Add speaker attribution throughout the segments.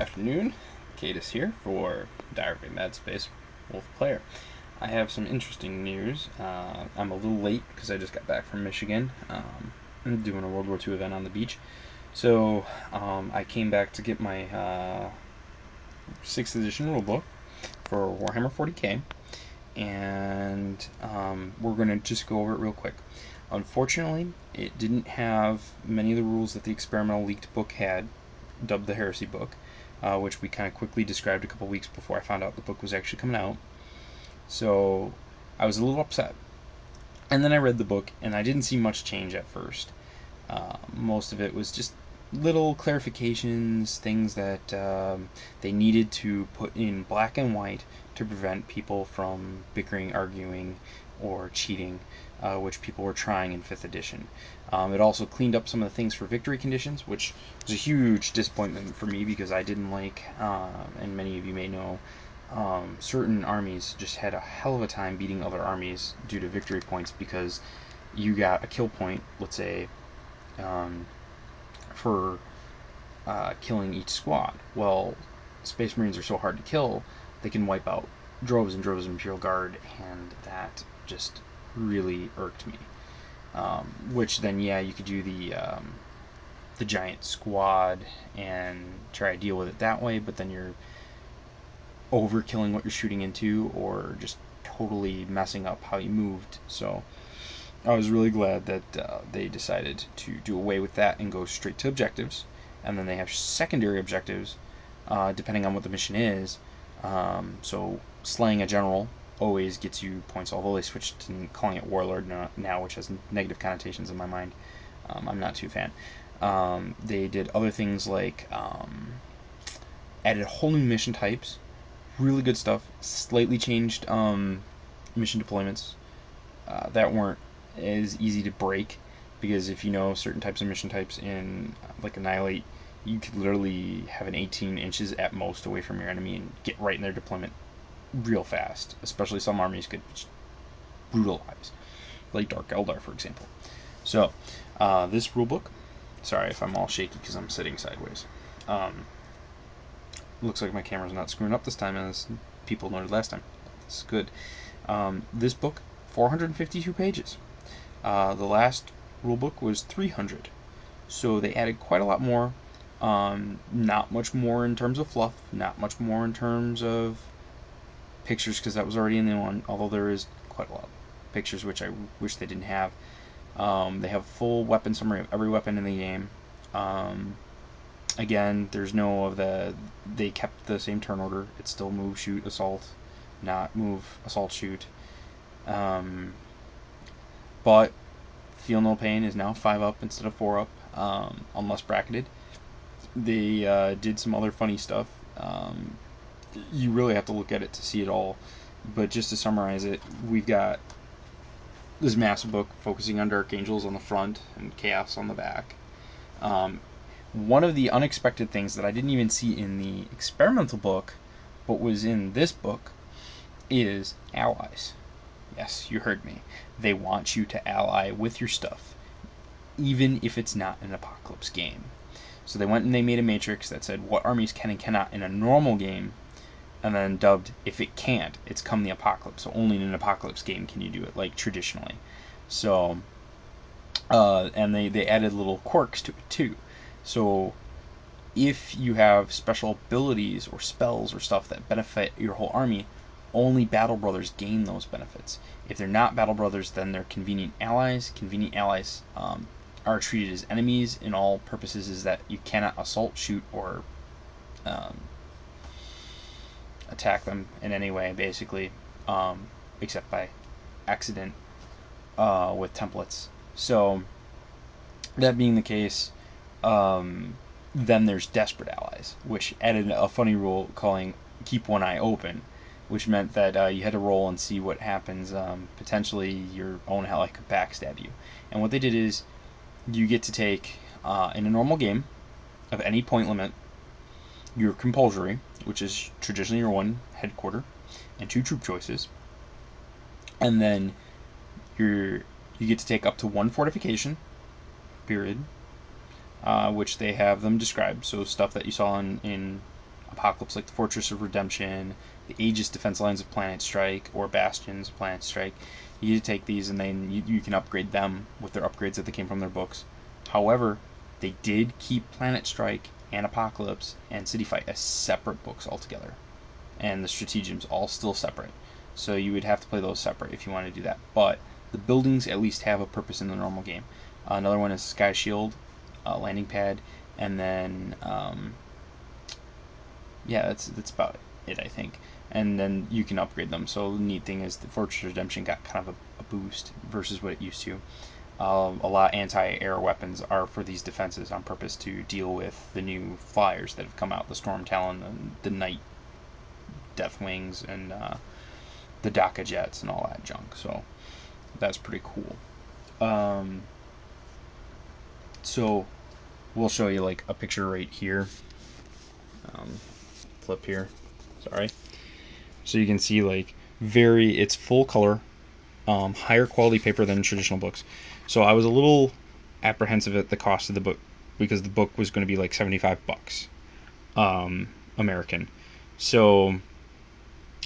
Speaker 1: Afternoon, Cadis here for Diary of a Mad Space Wolf Player. I have some interesting news. I'm a little late because I just got back from Michigan. I'm doing a World War II event on the beach. So I came back to get my 6th edition rulebook for Warhammer 40k, and we're going to just go over it real quick. Unfortunately, it didn't have many of the rules that the experimental leaked book had, dubbed the Heresy book, which we kind of quickly described a couple weeks before I found out the book was actually coming out. So I was a little upset. And then I read the book, and I didn't see much change at first. Most of it was just little clarifications, things that they needed to put in black and white to prevent people from bickering, arguing, or cheating, which people were trying in 5th edition. It also cleaned up some of the things for victory conditions, which was a huge disappointment for me because I didn't like, and many of you may know, certain armies just had a hell of a time beating other armies due to victory points because you got a kill point, let's say, for killing each squad. Well, Space Marines are so hard to kill, they can wipe out droves and droves of Imperial Guard, and that just really irked me. Which then, yeah, you could do the giant squad and try to deal with it that way, but then you're overkilling what you're shooting into, or just totally messing up how you moved. So I was really glad that they decided to do away with that and go straight to objectives. And then they have secondary objectives, depending on what the mission is. So slaying a general always gets you points, although they switched to calling it Warlord now, which has negative connotations in my mind. I'm not too a fan. They did other things like added whole new mission types, really good stuff. Slightly changed mission deployments that weren't as easy to break, because if you know certain types of mission types in like Annihilate, you could literally have an 18 inches at most away from your enemy and get right in their deployment real fast. Especially some armies could brutalize, like Dark Eldar, for example. So this rulebook, sorry if I'm all shaky because I'm sitting sideways. Looks like my camera's not screwing up this time, as people noted last time. That's good. This book, 452 pages. The last rulebook was 300, so they added quite a lot more. Not much more in terms of fluff, not much more in terms of pictures, because that was already in the one, although there is quite a lot of pictures, which I wish they didn't have. They have full weapon summary of every weapon in the game. Again, there's no of the, they kept the same turn order. It's still move, shoot, assault, not move, assault, shoot. But Feel No Pain is now 5 up instead of 4 up, unless bracketed. They did some other funny stuff. You really have to look at it to see it all. But just to summarize it, we've got this massive book focusing on Dark Angels on the front and Chaos on the back. One of the unexpected things that I didn't even see in the experimental book, but was in this book, is allies. Yes, you heard me. They want you to ally with your stuff, even if it's not an apocalypse game. So they went and they made a matrix that said what armies can and cannot in a normal game, and then dubbed, if it can't, it's come the apocalypse. So only in an apocalypse game can you do it, like traditionally. So, and they added little quirks to it too. So if you have special abilities or spells or stuff that benefit your whole army, only Battle Brothers gain those benefits. If they're not Battle Brothers, then they're convenient allies. Convenient allies are treated as enemies in all purposes, is that you cannot assault, shoot, or attack them in any way, basically, except by accident with templates. So, that being the case, then there's Desperate Allies, which added a funny rule calling Keep One Eye Open, which meant that you had to roll and see what happens. Potentially, your own ally could backstab you. And what they did is, you get to take, in a normal game, of any point limit, your compulsory, which is traditionally your one headquarter, and 2 troop choices, and then you get to take up to 1 fortification, period, which they have them described. So stuff that you saw in Apocalypse, like the Fortress of Redemption, the Aegis Defense Lines of Planet Strike, or Bastions of Planet Strike. You need to take these, and then you can upgrade them with their upgrades that they came from their books. However, they did keep Planet Strike and Apocalypse and City Fight as separate books altogether, and the stratagems all still separate. So you would have to play those separate if you want to do that. But the buildings at least have a purpose in the normal game. Another one is Sky Shield, landing pad, and then yeah, that's about it, I think. And then you can upgrade them. So the neat thing is the Fortress Redemption got kind of a boost versus what it used to. A lot of anti-air weapons are for these defenses on purpose to deal with the new flyers that have come out, the Storm Talon, and the Night Deathwings, and the DACA jets and all that junk. So that's pretty cool. So we'll show you like a picture right here. Flip here. Sorry. So you can see like it's full color, higher quality paper than traditional books. So I was a little apprehensive at the cost of the book because the book was going to be like $75 American. So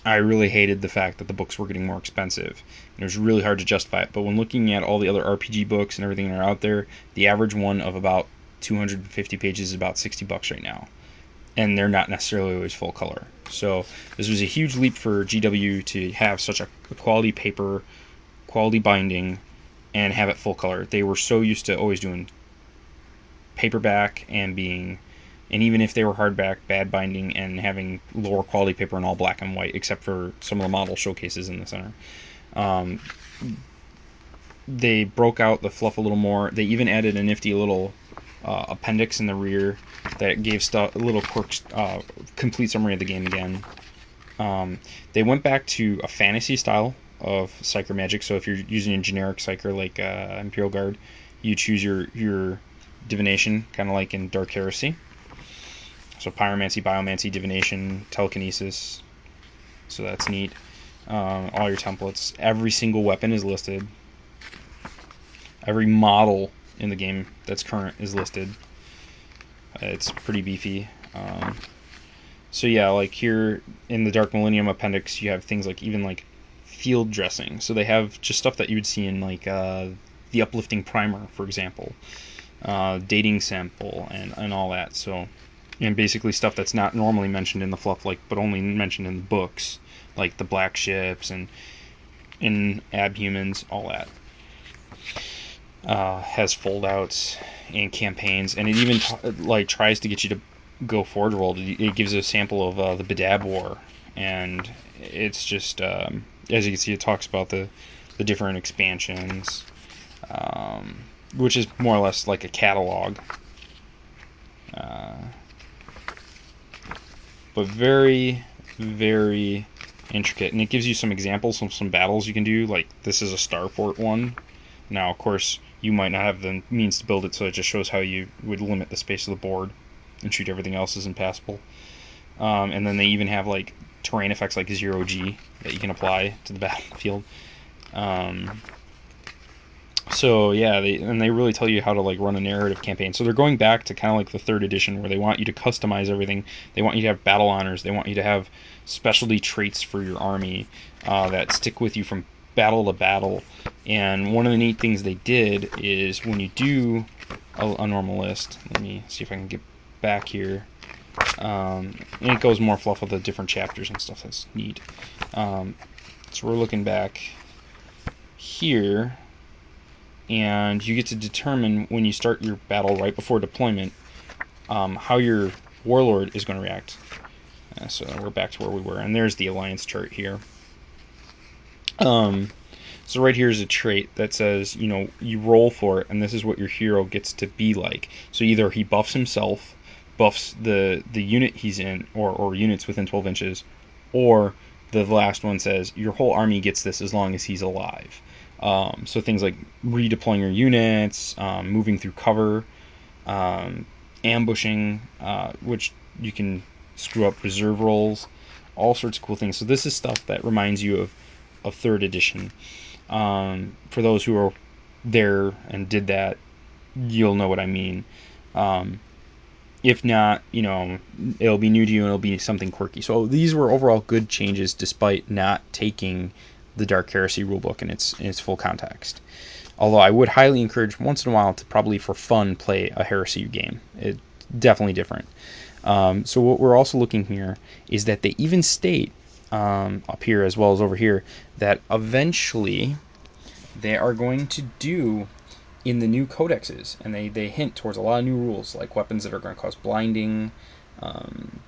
Speaker 1: I really hated the fact that the books were getting more expensive. And it was really hard to justify it. But when looking at all the other RPG books and everything that are out there, the average one of about 250 pages is about $60 right now. And they're not necessarily always full color. So this was a huge leap for GW to have such a quality paper, quality binding, and have it full color. They were so used to always doing paperback and even if they were hardback, bad binding and having lower quality paper and all black and white, except for some of the model showcases in the center. They broke out the fluff a little more. They even added a nifty little appendix in the rear that gave a little quirks, complete summary of the game again. They went back to a fantasy style of Psyker magic. So if you're using a generic Psyker like Imperial Guard, you choose your divination, kind of like in Dark Heresy. So pyromancy, biomancy, divination, telekinesis. So that's neat. All your templates. Every single weapon is listed. Every model in the game that's current is listed. It's pretty beefy. So yeah, like here in the Dark Millennium Appendix, you have things like even like field dressing. So they have just stuff that you would see in like the Uplifting Primer, for example, dating sample, and all that. So, and basically stuff that's not normally mentioned in the fluff, like but only mentioned in the books, like the black ships and in abhumans, all that. Has foldouts and campaigns, and it even like tries to get you to go forward roll. It gives a sample of the Badab War, and it's just as you can see, it talks about the different expansions, which is more or less like a catalog, but very, very intricate, and it gives you some examples of some battles you can do. Like this is a Starport one. Now, of course, you might not have the means to build it, so it just shows how you would limit the space of the board and treat everything else as impassable. And then they even have like terrain effects like 0G that you can apply to the battlefield. So yeah, they really tell you how to like run a narrative campaign. So they're going back to kind of like the 3rd edition, where they want you to customize everything. They want you to have battle honors. They want you to have specialty traits for your army that stick with you from battle to battle. And one of the neat things they did is when you do a normal list, let me see if I can get back here, and it goes more fluff with the different chapters and stuff. That's neat. So we're looking back here, and you get to determine when you start your battle right before deployment how your warlord is going to react. So we're back to where we were, and there's the alliance chart here. So right here is a trait that says, you roll for it, and this is what your hero gets to be like. So either he buffs himself, buffs the unit he's in, or units within 12 inches, or the last one says your whole army gets this as long as he's alive. So things like redeploying your units, moving through cover, ambushing, which you can screw up reserve rolls, all sorts of cool things. So this is stuff that reminds you of 3rd edition. For those who are there and did that, you'll know what I mean. If not, it'll be new to you and it'll be something quirky. So these were overall good changes despite not taking the Dark Heresy rulebook in its full context. Although I would highly encourage once in a while to probably for fun play a Heresy game. It's definitely different. So what we're also looking here is that they even state up here as well as over here that eventually they are going to do in the new codexes, and they hint towards a lot of new rules like weapons that are going to cause blinding. Um,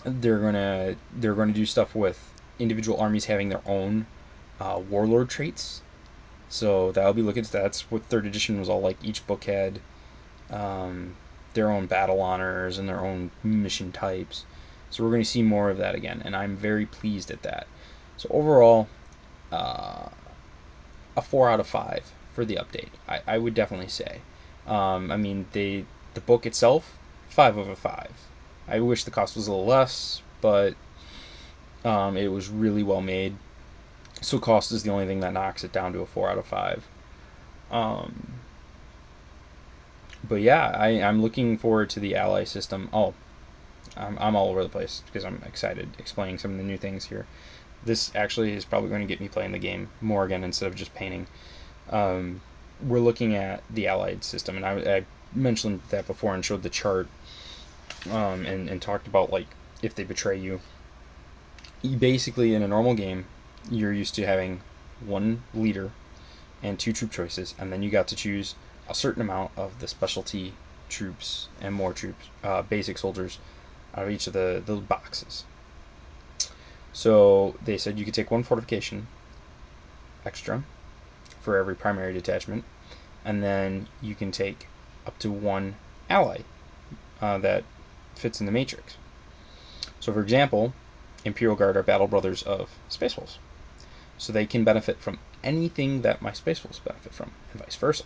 Speaker 1: they're going to do stuff with individual armies having their own warlord traits. So that'll be looking. That's what third edition was all like. Each book had their own battle honors and their own mission types. So we're going to see more of that again, and I'm very pleased at that. So overall, a 4 out of 5 for the update. I would definitely say. I mean, the book itself, 5 over 5. I wish the cost was a little less, but it was really well made. So cost is the only thing that knocks it down to a 4 out of 5. Um, but yeah, I'm looking forward to the ally system. Oh, I'm all over the place because I'm excited explaining some of the new things here. This actually is probably going to get me playing the game more again instead of just painting. Um, we're looking at the allied system, and I mentioned that before and showed the chart, and talked about like if they betray you. Basically, in a normal game, you're used to having one leader and 2 troop choices, and then you got to choose a certain amount of the specialty troops and more troops, basic soldiers, out of each of the boxes. So they said you could take 1 fortification extra for every primary detachment, and then you can take up to 1 ally that fits in the matrix. So, for example, Imperial Guard are battle brothers of Space Wolves, so they can benefit from anything that my Space Wolves benefit from, and vice versa.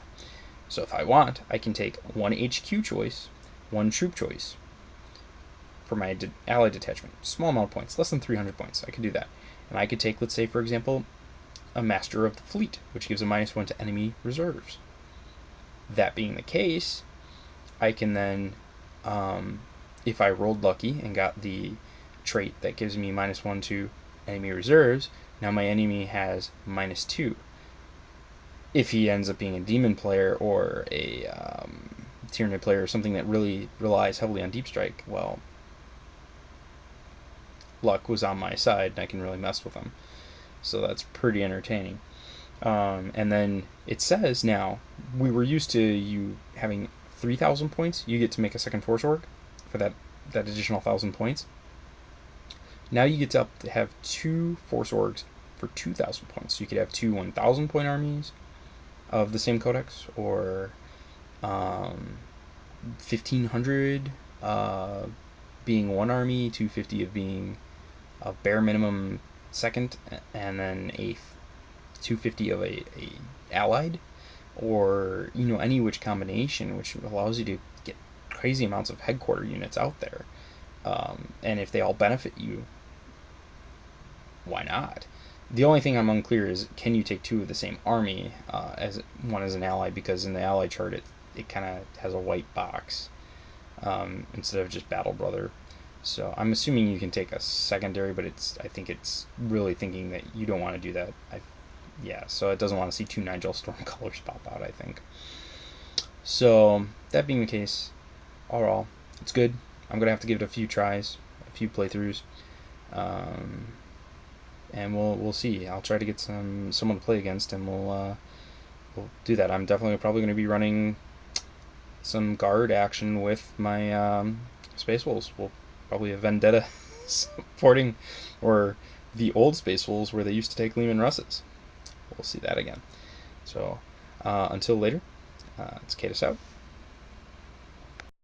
Speaker 1: So, if I want, I can take 1 HQ choice, 1 troop choice for my ally detachment. Small amount of points, less than 300 points. I could do that. And I could take, let's say, for example, a Master of the Fleet, which gives a -1 to enemy reserves. That being the case, I can then, if I rolled lucky and got the trait that gives me -1 to enemy reserves, now my enemy has -2. If he ends up being a demon player or a Tyranid player or something that really relies heavily on deep strike, well, luck was on my side and I can really mess with them. So that's pretty entertaining. And then it says now, we were used to you having 3,000 points. You get to make a second Force Org for that additional 1,000 points. Now you get to have 2 Force Orgs for 2,000 points. So you could have 2 1,000 point armies of the same codex, or 1,500 being one army, 250 of being a bare minimum second, and then a 250 of a allied, or any which combination, which allows you to get crazy amounts of headquarter units out there. And if they all benefit you, why not? The only thing I'm unclear is, can you take 2 of the same army as one as an ally? Because in the ally chart, it kind of has a white box instead of just battle brother. So I'm assuming you can take a secondary, but I think it's really thinking that you don't want to do that. Yeah, so it doesn't want to see 2 Nigel Storm colors pop out, I think. So that being the case, overall, it's good. I'm gonna have to give it a few tries, a few playthroughs, and we'll see. I'll try to get someone to play against, and we'll do that. I'm definitely probably going to be running some guard action with my Space Wolves. We'll probably have Vendetta supporting, or the old Space Wolves where they used to take Lehman Russes. We'll see that again. So until later, it's Katus out.